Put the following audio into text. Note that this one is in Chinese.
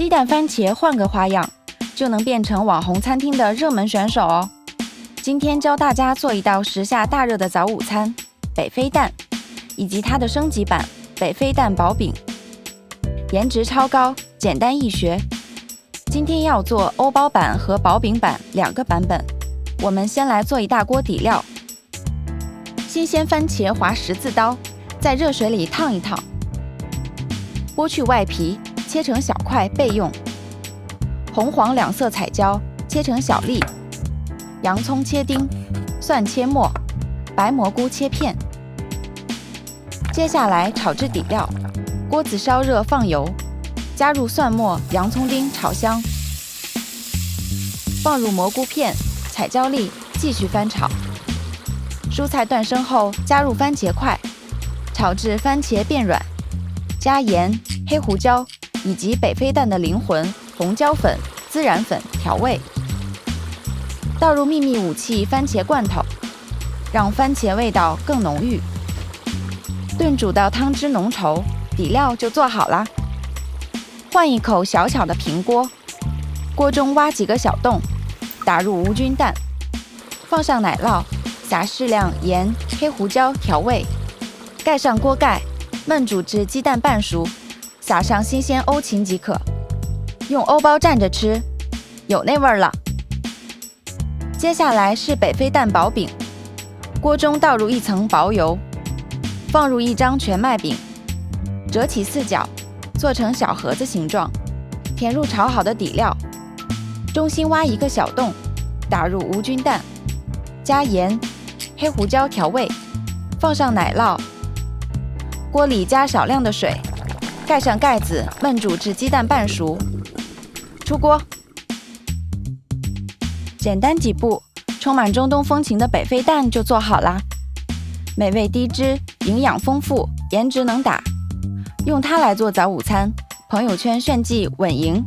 鸡蛋番茄换个花样，就能变成网红餐厅的热门选手哦。今天教大家做一道时下大热的早午餐——北非蛋，以及它的升级版北非蛋薄饼，颜值超高，简单易学。今天要做欧包版和薄饼版2个版本。我们先来做一大锅底料，新鲜番茄划十字刀，在热水里烫一烫，剥去外皮，切成小块备用。红黄2色彩椒切成小粒，洋葱切丁，蒜切末，白蘑菇切片。接下来炒制底料，锅子烧热放油，加入蒜末、洋葱丁炒香，放入蘑菇片、彩椒粒，继续翻炒。蔬菜断生后，加入番茄块，炒至番茄变软，加盐、黑胡椒以及北非蛋的灵魂红椒粉、孜然粉调味。倒入秘密武器番茄罐头，让番茄味道更浓郁。炖煮到汤汁浓稠，底料就做好啦。换一口小巧的平锅，锅中挖几个小洞，打入无菌蛋，放上奶酪，撒适量盐、黑胡椒调味，盖上锅盖，焖煮至鸡蛋半熟，撒上新鲜欧芹即可。用欧包蘸着吃，有那味儿了。接下来是北非蛋薄饼，锅中倒入1层薄油，放入1张全麦饼，折起4角，做成小盒子形状，填入炒好的底料，中心挖1个小洞，打入无菌蛋，加盐、黑胡椒调味，放上奶酪，锅里加少量的水，盖上盖子焖煮至鸡蛋半熟，出锅。简单几步，充满中东风情的北非蛋就做好啦。美味低脂，营养丰富，颜值能打，用它来做早午餐，朋友圈炫技稳赢。